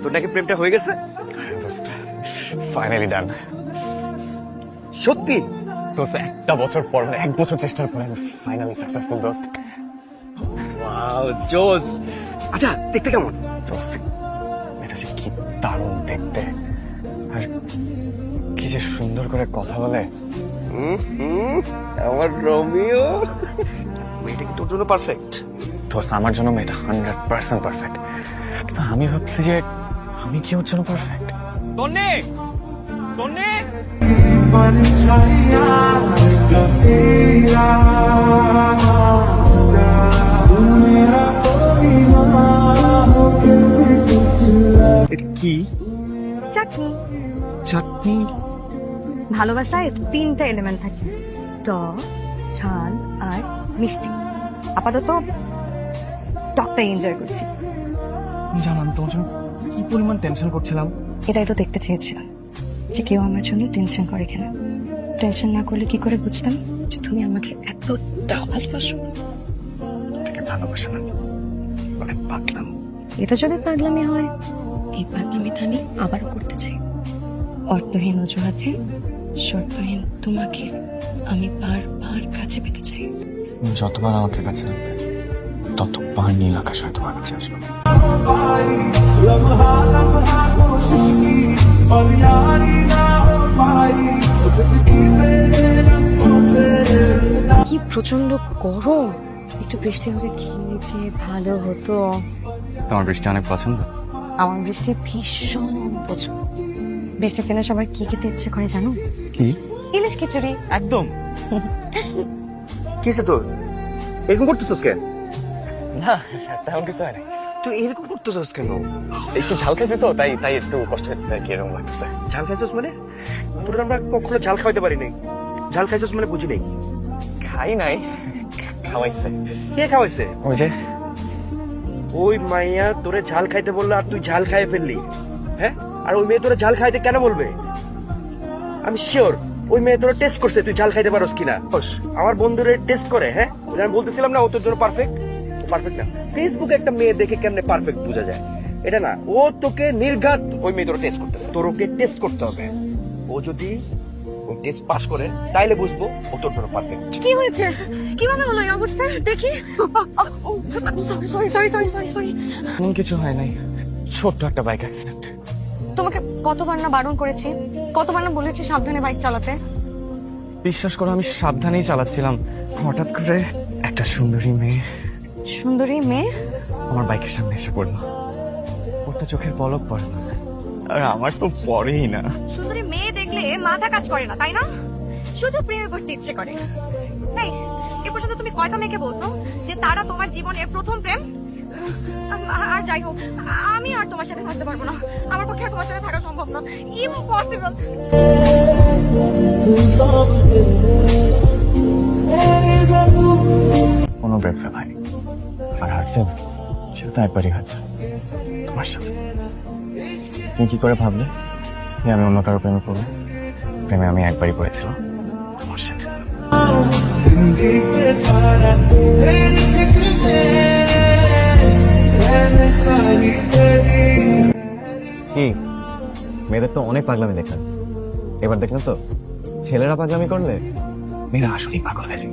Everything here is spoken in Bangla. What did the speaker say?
তোর নাকি প্রেমটা হয়ে গেছে? ফাইনালি ডান সত্যি? দোস্ত, একটা বছর পর, মানে 1 বছর চেষ্টার পরে আমি ফাইনালি সাকসেসফুল দোস্ত। ওয়াও, জোস। আচ্ছা, দেখতে কেমন? দোস্ত, এটা যে কি দারুণ দেখতে, আর কি যে সুন্দর করে কথা বলে। আমার রোমিও। মেয়েটা কি তোর জন্য পারফেক্ট? দোস্ত, আমার জন্য মেয়েটা 100% পারফেক্ট, কিন্তু আমি ভাবছি যে আমি কি ওর জন্য পারফেক্ট। তন্নে, তন্নে, এটা কি? চাটনি। চাটনি? ভালোবাসায় 3টা এলিমেন্ট থাকে, টক, ঝাল আর মিষ্টি। আপাতত টকটাই এনজয় করছি। জানাম তোমার জন্য কি পরিমাণ টেনশন করছিলাম। এটাই তো দেখতে চেয়েছিলাম যে কেউ আমার জন্য টেনশন করে কিনা। টেনশন না করলে কি করে বুঝতাম যে তুমি আমাকে এতটা ভালোবাসো। এটাকে ভালোবাসা না, মানে পাগলাম। এটা যদি পাগলামি হয়, এই পাগলামিটা আমি আবারও করতে চাই। অর্থহীন অজুহাতে শর্তহীন তোমাকে আমি বারবার কাছে পেতে চাই। যতবার আমাকে কাছে রাখবে, ততবার নীল আকাশ হয়তো আমার কাছে আসবে। কি প্রচন্ড গরম, একটু বৃষ্টি হলে কি যে ভালো হতো। তোমার বৃষ্টি অনেক পছন্দ? আমার বৃষ্টি ভীষণ পছন্দ। বৃষ্টির দিনে সবার কি খেতে ইচ্ছে করে জানো? কি? ইলিশ খিচুড়ি। একদম। কিসে তোর? এরকম করতেছস কেন? না, তেমন কিছু হয় না। তুই এরকম করতেছস কেন? একটু ঝাল খেয়েছি তো, তাই তাই একটু কষ্ট হচ্ছে আর কি, এরকম লাগছে। ঝাল খাইছস মানে? তোর আমরা কখনো ঝাল খাওয়াইতে পারি নাই। ঝাল খাইছস মানে বুঝি নাই। খাই নাই, খাওয়াইছে। কে খাওয়াইছে? ওই যে ওই মাইয়া তোরে ঝাল খাইতে বললো আর তুই ঝাল খাইয়ে ফেললি, হ্যাঁ? আর ওই মেয়ে তোরে ঝাল খাইতে কেন বলবে? আমি শিওর ওই মেয়ে তোরে টেস্ট করছে তুই ঝাল খাইতে পারোস কিনা। আমার বন্ধুরে টেস্ট করে, হ্যাঁ? ওই যে আমি বলতেছিলাম না ও তোর জন্য পারফেক্ট। পারফেক্ট না, ফেসবুকে একটা মেয়ে দেখে কেমনে পারফেক্ট বোঝা যায়? এটা না, ও তোকে নির্ঘাত ওই মেয়ে তোর টেস্ট করতেছে। তোর ওকে টেস্ট করতে হবে। ও যদি ওই টেস্ট পাস করে তাইলে বুঝবো ও তোর জন্য পারফেক্ট। কি হয়েছে? কিভাবে হলো এই অবস্থা? দেখি। Sorry sorry sorry sorry sorry. এমন কিছু হয় নাই, ছোট্ট একটা বাইক অ্যাক্সিডেন্ট। তোমাকে কতবার না বারণ করেছি, কতবার না বলেছি সাবধানে বাইক চালাতে। বিশ্বাস করো, আমি সাবধানেই চালাচ্ছিলাম, হঠাৎ করে একটা সুন্দরী মেয়ে সুন্দরী মেয়ে? আমার বাইকের সামনে এসে পড়লো। ওর তো চোখের পলক পড়ে না, আর আমার তো পড়েই না। সুন্দরী মেয়ে দেখলে মাথা কাজ করে না, তাই না? শুধু প্রেমে পড়তে ইচ্ছে করে। এই, এ পর্যন্ত তুমি কয়টা মেয়েকে বলতো যে তারা তোমার জীবনের প্রথম প্রেম? আর যাই হোক, আমি আর তোমার সাথে থাকতে পারবো না। আমার পক্ষে আর তোমার সাথে থাকা সম্ভব না, ইম্পসিবল। কোনো ব্রেক ভাই, আর হারতে সেটা তো একবারই হয়েছে তোমার সাথে। তুমি কি করে ভাবলে যে আমি অন্য কারো প্রেমে পড়বো? প্রেমে আমি একবারই পড়েছিলাম, তোমার সাথে। কি মেয়েদের তো অনেক পাগলামি দেখলেন, এবার দেখলেন তো ছেলেরা পাগলামি করলে মেয়েরা আসলেই পাগল হয়ে যায়।